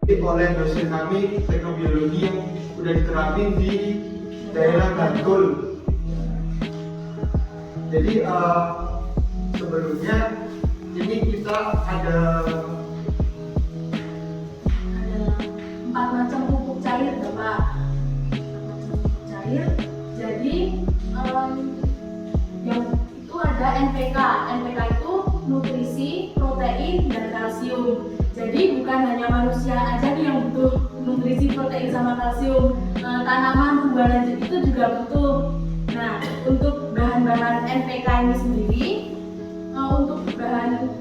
oleh dosen kami teknobiologi yang udah diterapin di daerah Bantul. Jadi sebelumnya ini kita ada 4 macam pupuk cair, Bapak. 4 macam pupuk cair. Jadi yang itu ada NPK. NPK itu nutrisi, protein, dan kalsium. Jadi bukan hanya manusia aja nih yang butuh nutrisi, protein, sama kalsium. Tanaman tumbuhan lanjut itu juga butuh. Nah, untuk bahan-bahan NPK ini sendiri, untuk bahan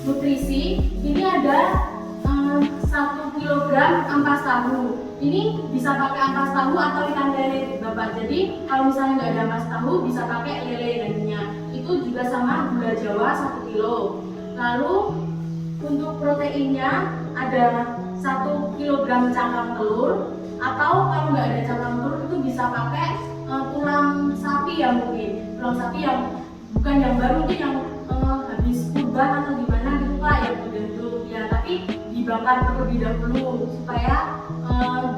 nutrisi ini ada 1 kg ampas tahu. Ini bisa pakai ampas tahu atau ikan lele, Bapak. Jadi kalau misalnya nggak ada ampas tahu, bisa pakai lele nantinya. Itu juga sama gula Jawa 1 kilo. Lalu untuk proteinnya ada 1 kg cangkang telur, atau kalau nggak ada cangkang telur itu bisa pakai tulang sapi ya, mungkin tulang sapi yang bukan yang baru, mungkin yang habis kurban atau gimana gitu Pak, yang udah dulu ya, tapi dibakar terlebih dahulu supaya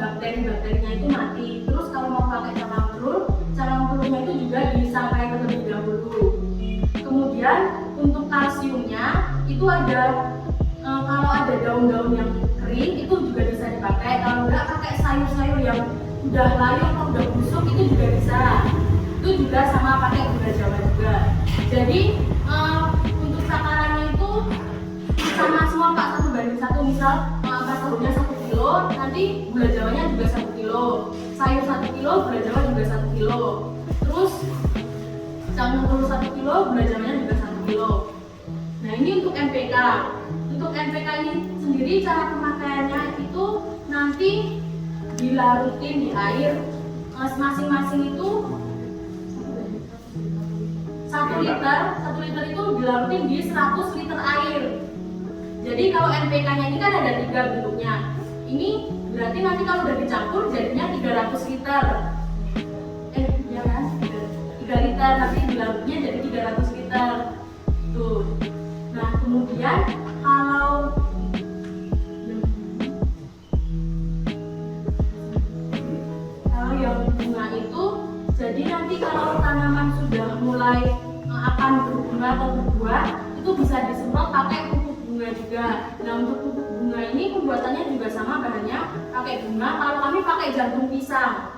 bakteri-bakterinya itu mati. Terus kalau mau pakai cangkang telurnya itu juga disangrai terlebih dahulu. Kemudian untuk kalsiumnya itu ada kalau ada daun-daun yang kering itu juga bisa dipakai. Kalau enggak, pakai sayur-sayur yang udah layu atau udah busuk itu juga bisa. Itu juga sama pakai gula Jawa juga. Jadi untuk takarannya itu sama semua Pak, 1:1. Misal ampas tahunya 1 kilo, nanti gula Jawanya juga 1 kilo, sayur 1 kilo, gula Jawa juga 1 kilo. Terus cangkang telur 1 kilo, gula Jawanya juga 1 kilo. Nah, ini untuk NPK. Untuk NPK ini sendiri cara pemakaiannya itu nanti dilarutin di air. Masing-masing itu 1 liter itu dilarutin di 100 liter air. Jadi kalau NPK-nya ini kan ada 3 bentuknya. Ini berarti nanti kalau udah dicampur jadinya 300 liter. Ya kan? 3 liter, nanti dilarutnya jadi 300 liter. Tuh. Nah, kemudian kalau yang bunga itu, jadi nanti kalau tanaman sudah mulai akan berbunga atau berbuah, itu bisa disemprot pakai pupuk bunga juga. Nah, untuk pupuk bunga ini pembuatannya juga sama, bahannya pakai bunga. Kalau kami pakai jantung pisang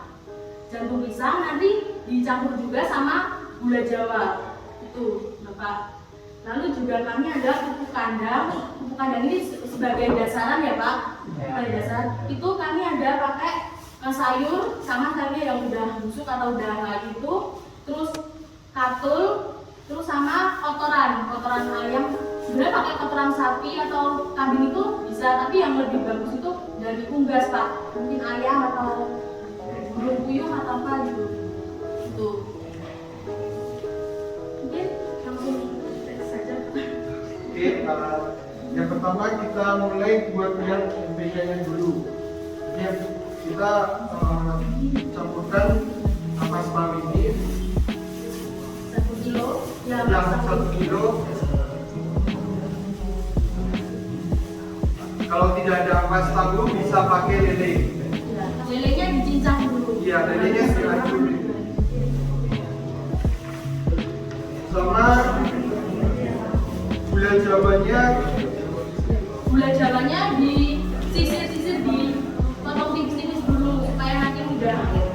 nanti dicampur juga sama gula Jawa itu, Bapak. Lalu juga kami ada pupuk kandang. Pupuk kandang ini sebagai dasaran ya Pak, sebagai dasar. Itu kami ada pakai sayur sama sayur yang udah busuk atau udah layu itu, terus katul, terus sama kotoran ayam. Sebenarnya pakai kotoran sapi atau kambing itu bisa, tapi yang lebih bagus itu dari unggas Pak, mungkin ayam atau burung puyuh atau apa gitu. Itu mungkin langsung saja. Oke, yang pertama kita mulai buat yang NPK-nya dulu. Jadi kita campurkan ampas tahu ini 1 kilo ya, yang 1 kilo. Kalau tidak ada ampas tahu bisa pakai lele. Ya, lelenya dicincang dulu. Iya, lelenya dihancur dulu. Sama gula Jawanya disisir-sisir, dipotong tipis-tipis dulu supaya nanti mudah hancur.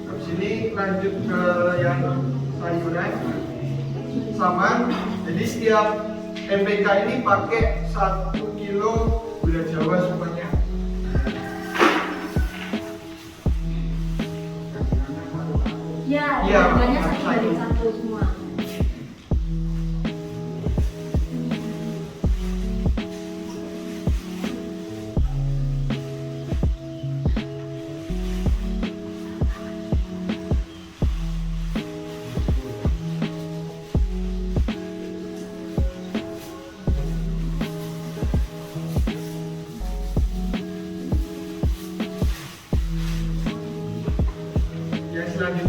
Habis ini lanjut ke yang sayuran sama. Jadi setiap NPK ini pakai 1 kilo gula Jawa semuanya. Ya, Iya, harganya satu. 1:1 semua.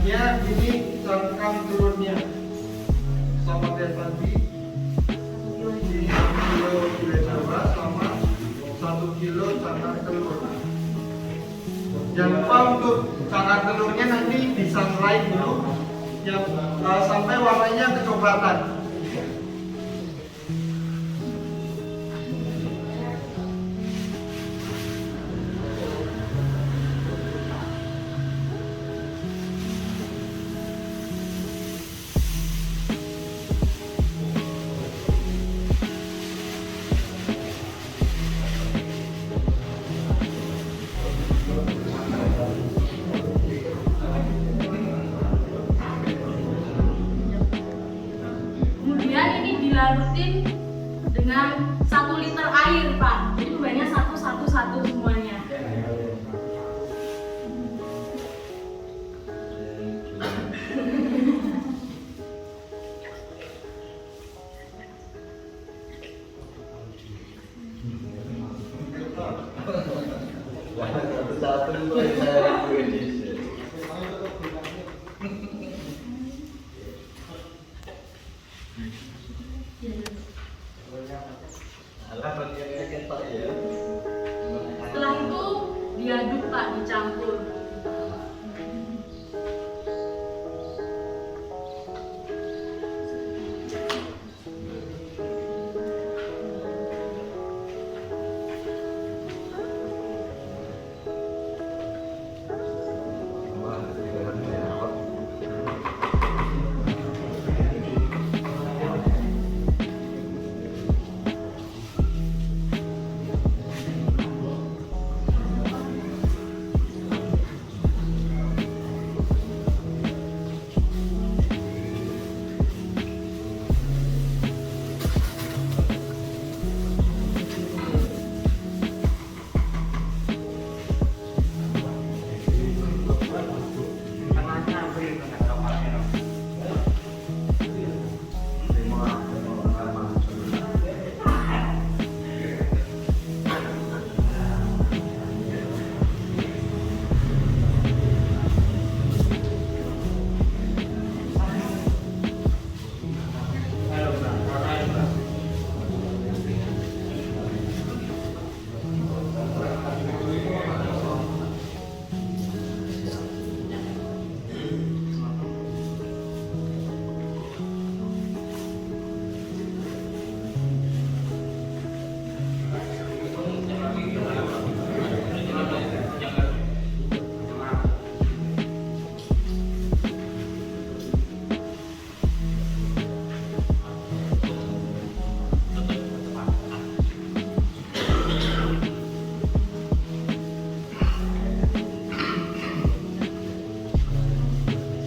selanjutnya ini cangkang telurnya sama kayak tadi. Ini 1 kilo gula Jawa sama 1 kilo cangkang telur. Jangan lupa untuk cangkang telurnya nanti disangrai dulu yang sampai warnanya kecoklatan. Kemudian ini dilarutin dengan 1 liter air, Pak. Jadi banyak satu semuanya. Setelah itu diaduk, Pak, dicampur.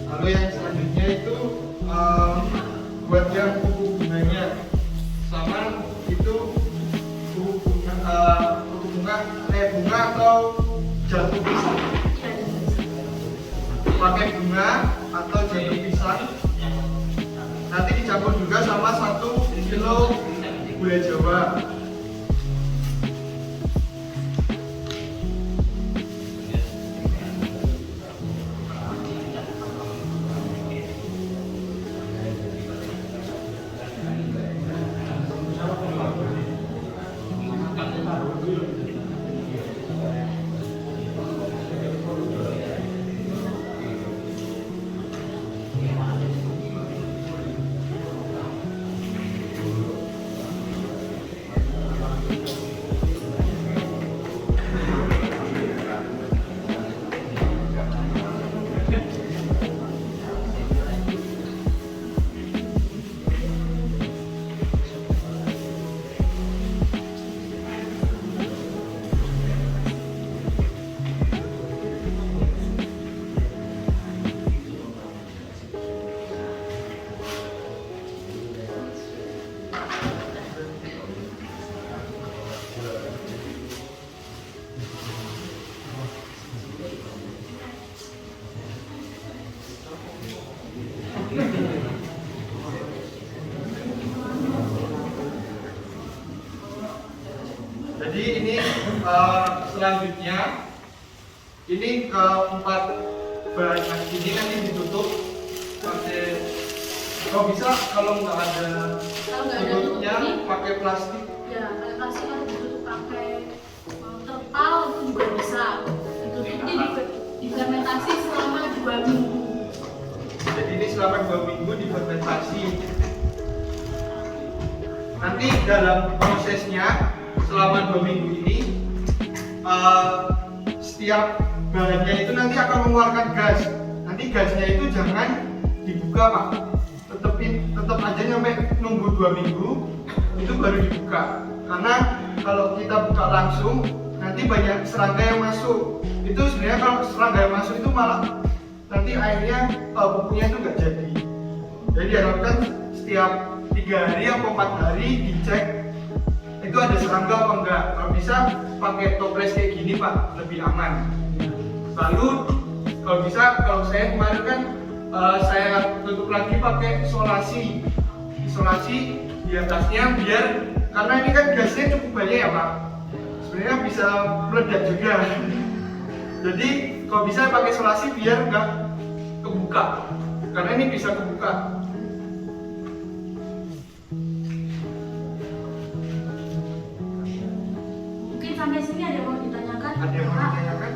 Lalu yang selanjutnya itu buat yang kuku bunganya, sama itu bunga atau jantung pisang. Pakai bunga atau jantung pisang. Nanti dicampur juga sama 1 kilo gula Jawa. Jadi ini selanjutnya ini keempat bahan ini nanti ditutup pakai, kalau bisa kalau nggak ada tutupnya pakai plastik. Ya, pakai plastik atau ditutup pakai terpal itu juga bisa. Ditutup difermentasi selama 2 minggu. Jadi ini selama 2 minggu difermentasi. Nanti dalam prosesnya selama 2 minggu ini setiap bahannya itu nanti akan mengeluarkan gas. Nanti gasnya itu jangan dibuka Pak, tetap aja sampai nunggu 2 minggu itu baru dibuka. Karena kalau kita buka langsung nanti banyak serangga yang masuk. Itu sebenarnya kalau serangga yang masuk itu malah nanti airnya pupuknya itu nggak jadi. Jadi diharapkan setiap 3 hari atau 4 hari dicek itu ada serangga apa enggak. Kalau bisa pakai toples kayak gini Pak, lebih aman. Lalu kalau bisa, kalau saya kemarin kan saya tutup lagi pakai isolasi di atasnya, biar karena ini kan gasnya cukup banyak ya Pak, sebenarnya bisa meledak juga. Jadi kalau bisa pakai isolasi biar nggak kebuka, karena ini bisa kebuka. Mungkin sampai sini ada yang mau ditanyakan? Ada yang mau ditanyakan?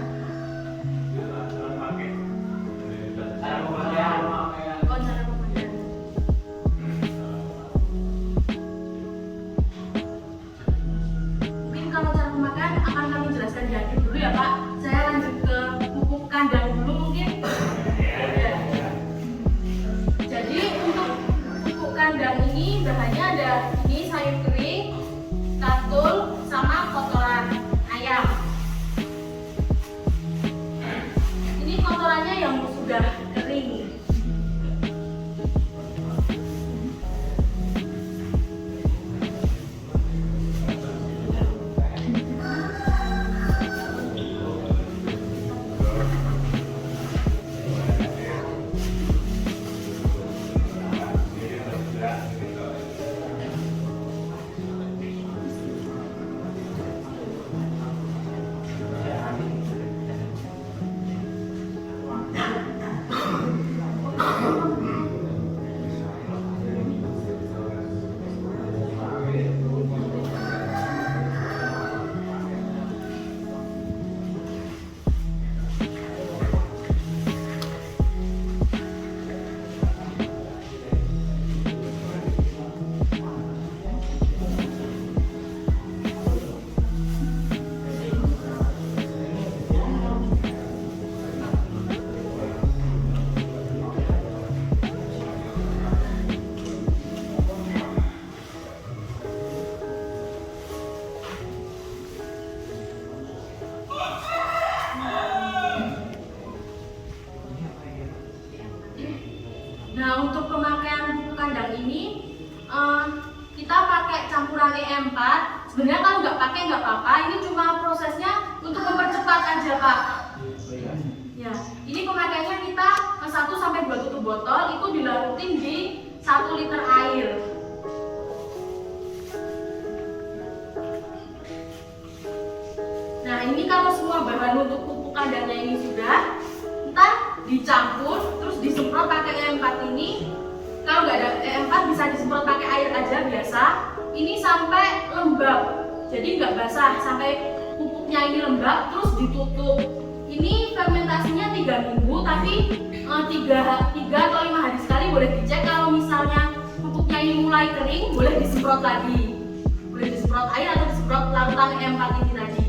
Mungkin kalau cara memakan akan kami jelaskan di akhir dulu ya Pak. Saya lanjut ke pupuk kandang dulu mungkin. Jadi untuk pupuk kandang ini bahannya ada ini sayur kering, katul, sama kotoran ayam. Ini kotorannya yang sudah kering. Nah, untuk pemakaian pupuk kandang ini kita pakai campuran E4. Sebenarnya kalau nggak pakai nggak apa-apa. Ini cuma prosesnya untuk mempercepat aja Pak. Ya, ini pemakaiannya kita 1 sampai 2 tutup botol itu dilarutin di 1 liter air. Nah, ini kalau semua bahan untuk pupuk kandangnya ini sudah, ntar dicampur terus disemprot pakai E4 ini. Kalau nggak ada E4 bisa disemprot pakai air aja biasa. Ini sampai lembab, jadi nggak basah, sampai pupuknya ini lembab terus ditutup. Ini fermentasinya 3 minggu, tapi 3 atau 5 hari sekali boleh dicek. Kalau misalnya pupuknya ini mulai kering, boleh disemprot lagi, boleh disemprot air atau disemprot larutan E4 ini tadi.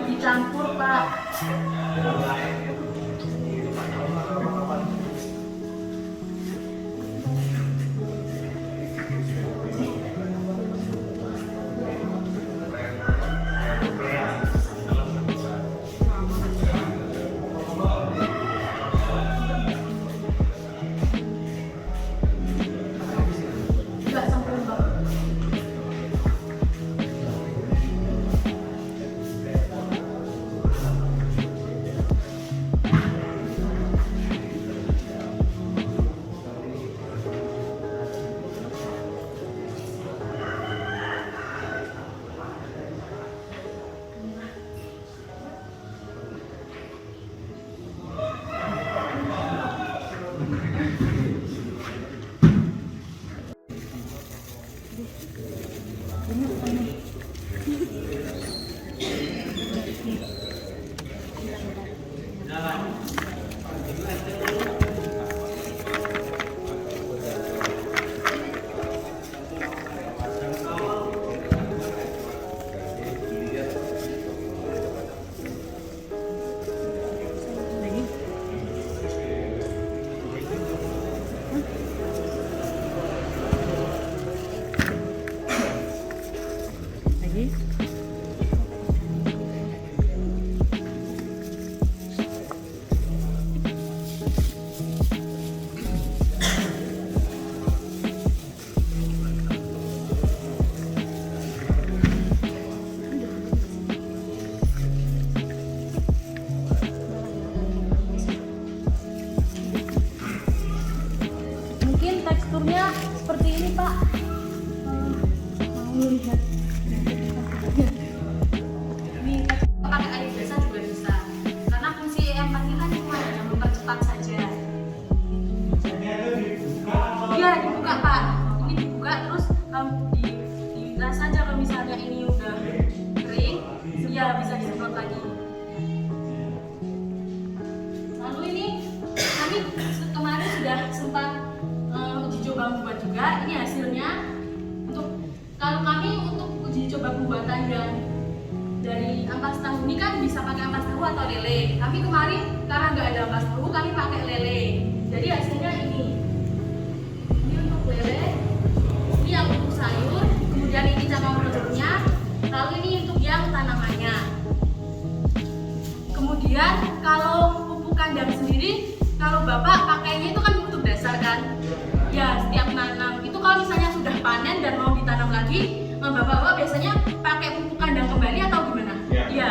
dicampur Pak. Enggak sampai Pak. Mungkin teksturnya seperti ini Pak. Mau lihat. Ini pakai air biasa juga bisa. Karena fungsi empatnya kan cuma hanya mempercepat saja. Iya dibuka Pak. Ini dibuka terus dirasa aja kalau misalnya ini udah kering, ya bisa disemprot lagi. Lalu ini kami kemarin sudah sempat uji coba membuat juga. Ini hasilnya. Kalau kami untuk uji coba pembuatan yang dari ampas tahu ini kan bisa pakai ampas tahu atau lele. Kami kemarin karena nggak ada ampas tahu, kami pakai lele. Jadi hasilnya ini. Ini untuk lele. Ini yang untuk sayur. Kemudian ini cangkang telurnya. Lalu ini untuk yang tanamannya. Kemudian kalau pupuk kandang sendiri, kalau Bapak pakainya itu kan untuk dasar kan? Ya, setiap nanam. Itu kalau misalnya sudah panen dan mau ditanam lagi, Bapak-bapak biasanya pakai pupuk kandang kembali atau gimana? Iya.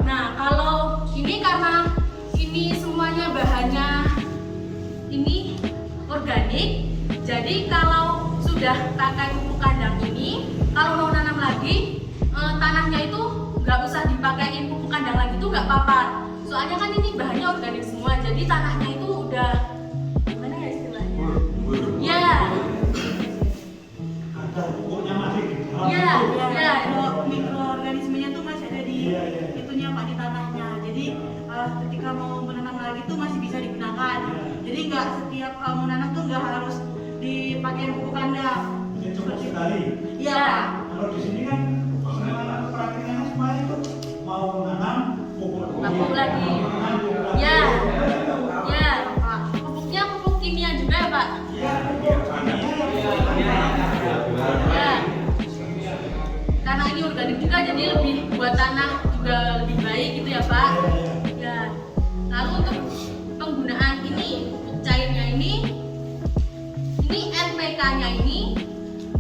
Nah, kalau ini karena ini semuanya bahannya ini organik, jadi kalau sudah pakai pupuk kandang ini, kalau mau nanam lagi, tanahnya itu nggak usah dipakein pupuk kandang lagi, itu nggak apa-apa. Soalnya kan ini bahannya organik semua, jadi tanahnya itu udah gimana ya istilahnya? Ya. Ya. Kalau mikroorganismenya tuh masih ada di itunya Pak, di tanahnya. Jadi ketika mau menanam lagi tuh masih bisa digunakan. Jadi nggak setiap mau nanam tuh nggak harus dipakai pupuk kandang. Cukup sekali. Iya. Kalau di sini kan praktiknya semuanya itu mau nanam Pupuk lagi. Ya. Ya. Pupuknya pupuk kimia juga ya Pak? Ya. Karena ini organik juga, jadi lebih buat tanah juga lebih baik gitu ya Pak. Ya. Lalu untuk penggunaan ini, pupuk cairnya ini NPK-nya ini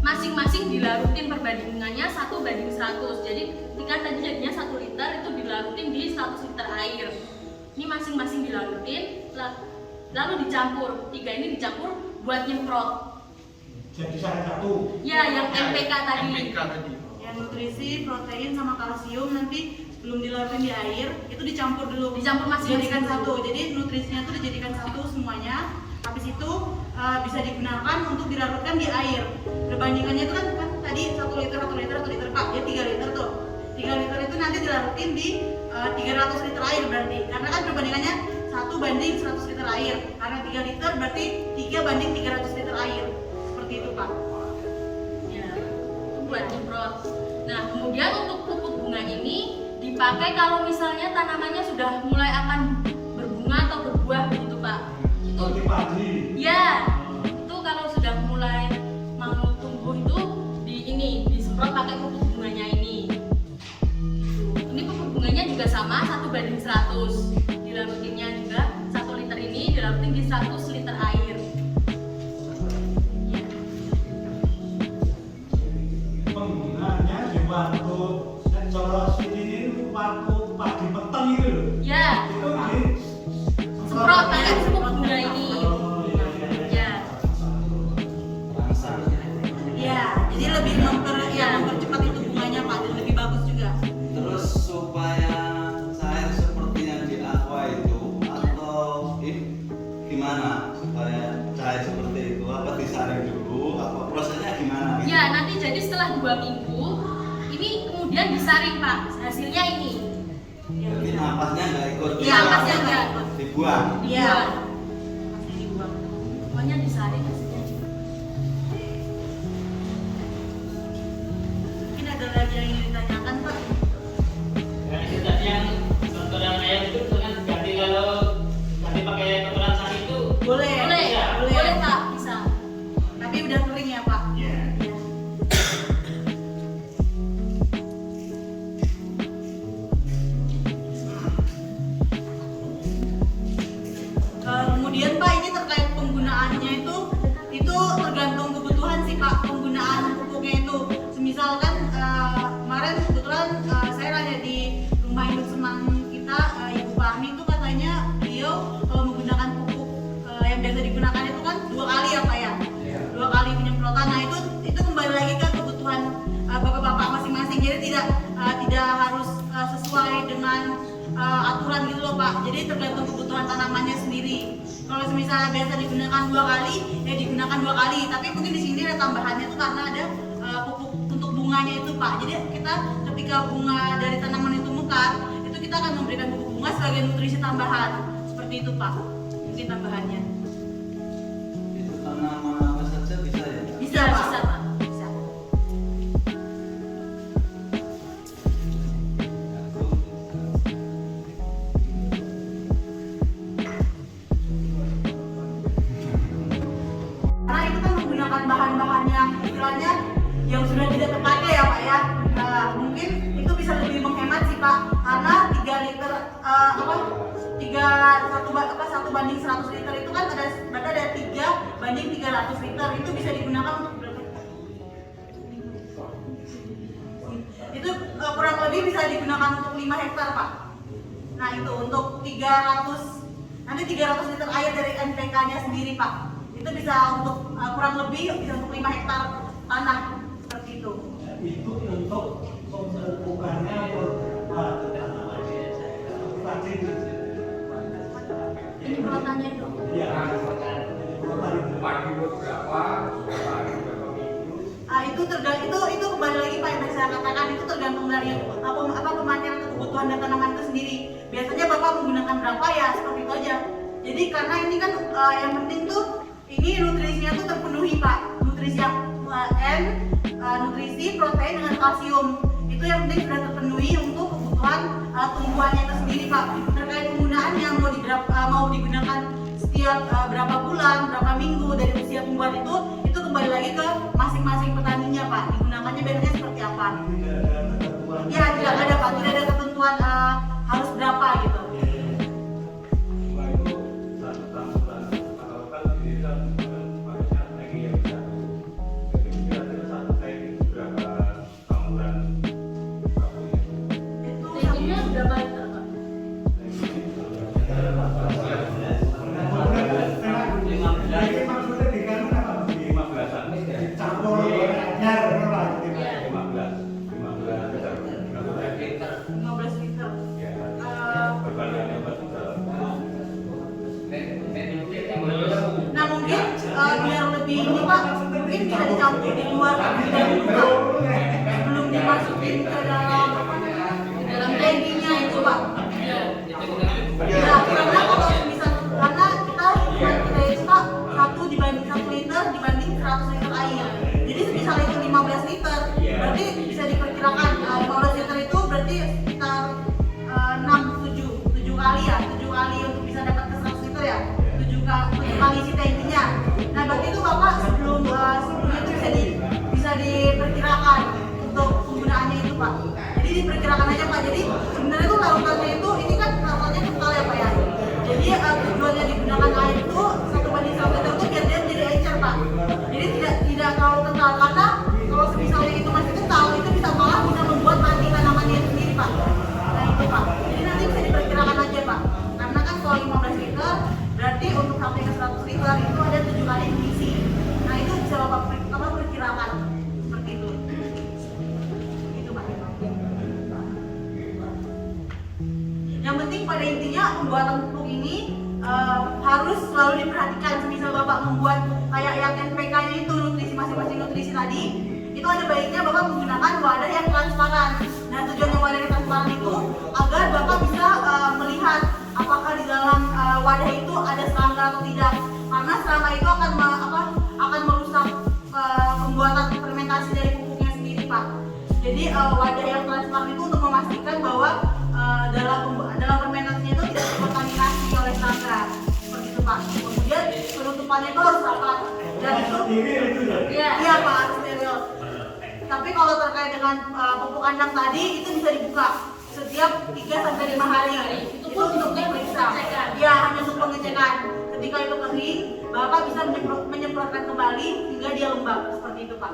masing-masing dilarutin perbandingannya 1:100. Jadi ketika tadi jadinya 1 liter itu dilarutin di 100 liter air. Ini masing-masing dilarutin, lalu dicampur. 3 ini dicampur buat nyemprot. Jadi salah satu. Ya, yang NPK tadi. Yang nutrisi, protein sama kalsium nanti sebelum dilarutin di air itu dicampur dulu. Dicampur masing-masing dijadikan satu. Jadi nutrisinya itu dijadikan satu semuanya. Habis itu bisa digunakan untuk dilarutkan di air. Perbandingannya itu kan tadi 1 liter Pak, ya 3 liter tuh. 3 liter itu nanti dilarutin di 300 liter air berarti. Karena kan perbandingannya 1:100 liter air. Karena 3 liter berarti 3:300 liter air. Seperti itu Pak. Ya, itu buat nyemprot. Nah, kemudian untuk pupuk bunga ini dipakai kalau misalnya tanamannya sudah mulai akan berbunga atau berbuah begitu Pak. Seperti padi. Ya, itu kalau sudah mulai mau tumbuh itu disemprot pakai pupuk bunganya ini. Ini pupuk bunganya juga sama 1:100. Dilarutinnya juga 1 liter ini dilarutin di 100 liter air. Ya. Penggunaannya di waktu coros ini waktu padi peteng itu loh. Ya, Itu di semprot pakai pupuk bunga ini. Ya. Ya, jadi lebih mempercepat itu bunganya Pak dan lebih bagus juga. Terus supaya cair seperti yang di aqua itu atau gimana supaya cair seperti itu? Apa disaring dulu? Apa prosesnya gimana? Gitu? Ya, nanti jadi setelah 2 minggu ini kemudian disaring Pak. Hasilnya ini. Jadi napasnya nggak ikut Iya, napasnya nggak ikut. dibuang. Iya. Pokoknya disaring hasilnya juga. Mungkin ada lagi yang ingin ditanyakan Pak? Nah, itu tadi yang kotoran ayam itu dengan ganti kalau ganti pakai kotoran sapi itu Boleh. Boleh, Iya, boleh Pak, bisa. Tapi udah kering ya Pak? Iya. Kemudian Pak ini terkait penggunaannya itu tergantung kebutuhan sih Pak penggunaan pupuknya itu. Misalkan kemarin kebetulan saya ada di rumah induk senang kita Ibu Fahmi itu katanya beliau kalau menggunakan pupuk yang biasa digunakan itu kan 2 kali ya Pak ya. 2 kali penyemprotan. Nah itu kembali lagi ke kebutuhan bapak-bapak masing-masing. Jadi tidak harus sesuai dengan aturan gitu loh Pak. Jadi tergantung kebutuhan tanamannya sendiri. Kalau misalnya biasa digunakan 2 kali, ya digunakan 2 kali. Tapi mungkin di sini ada tambahannya tuh karena ada pupuk untuk bunganya itu Pak. Jadi kita ketika bunga dari tanaman itu mekar, itu kita akan memberikan pupuk bunga sebagai nutrisi tambahan. Seperti itu Pak. Mungkin tambahannya. Itu tanaman apa saja bisa ya? Bisa Pak. Bisa Pak. Bisa. Karena itu kan menggunakan bahan-bahan yang istilahnya yang sudah tidak terpakai ya Pak ya. Mungkin itu bisa lebih menghemat sih Pak. Karena 3 liter 1:100 liter itu kan berarti ada 3:300 liter. Itu bisa digunakan untuk berapa? Itu kurang lebih bisa digunakan untuk 5 hektar Pak. Nah itu untuk 300 liter air dari NPK-nya sendiri Pak. Itu bisa untuk kurang lebih bisa untuk 5 hektar tanah seperti itu. Itu untuk pemupukannya tadi Ini pelotannya itu. ya Itu kembali lagi Pak yang tadi saya katakan itu tergantung dari pemakaian atau kebutuhan dari tanaman itu sendiri. Biasanya Bapak menggunakan berapa ya seperti itu aja. Jadi karena ini kan yang penting tuh ini nutrisinya tuh terpenuhi Pak. Nutrisi yang nutrisi protein dengan kalsium itu yang penting sudah terpenuhi untuk kebutuhan tumbuhannya itu sendiri Pak. Terkait penggunaannya mau digunakan setiap berapa bulan, berapa minggu dari usia tumbuhan itu kembali lagi ke masing-masing petaninya Pak. Digunakannya biasanya seperti apa? Ya tidak ada Pak, tidak ada ketentuan harus berapa gitu. Tingginya berapa liter Pak? maksudnya dikandung apa? 15-an. dicampur di luar terlebih dahulu Pak, sebelum dimasukin ke dalam tankinya itu Pak. Ya, karena kalau misal karena kita itu Pak 1 dibanding 1 liter dibanding 100 liter air. Jadi semisal itu 15 liter, berarti bisa diperkirakan 15 liter itu berarti sekitar diperkirakan aja Pak. Jadi sebenarnya itu larutannya itu ini kan larutannya kental ya Pak ya. Jadi tujuannya digunakan air itu 1:1 liter itu biar dia menjadi encer Pak. Jadi tidak terlalu kental karena kalau misalnya itu masih kental itu malah bisa membuat mati tanamannya itu sendiri Pak. Nah itu Pak. Jadi nanti bisa diperkirakan aja Pak. Karena kan kalau 15 liter berarti untuk sampai ke 100 liter itu ada 7 kali diisi. Nah itu bisa Bapak perkirakan seperti itu. Itu Pak. Yang penting pada intinya pembuatan pupuk ini harus selalu diperhatikan. Misal Bapak membuat kayak yang NPK-nya itu nutrisi masing-masing nutrisi tadi, itu ada baiknya Bapak menggunakan wadah yang transparan. Nah tujuannya wadah yang transparan itu agar Bapak bisa melihat apakah di dalam wadah itu ada serangga atau tidak. Karena serangga itu akan merusak pembuatan fermentasi dari pupuknya sendiri Pak. Jadi wadah yang transparan itu untuk memastikan bahwa dalam fermentasinya itu tidak terkontaminasi oleh serangga. Seperti itu Pak. Kemudian penutupannya itu harus rapat. Dan itu iya Pak, harus steril. Tapi kalau terkait dengan pupuk kandang tadi itu bisa dibuka setiap 3-5 hari. Itu untuk diperiksa. Ya, hanya untuk pengecekan. Ketika itu kering, Bapak bisa menyemprotkan kembali hingga dia lembab. Seperti itu Pak.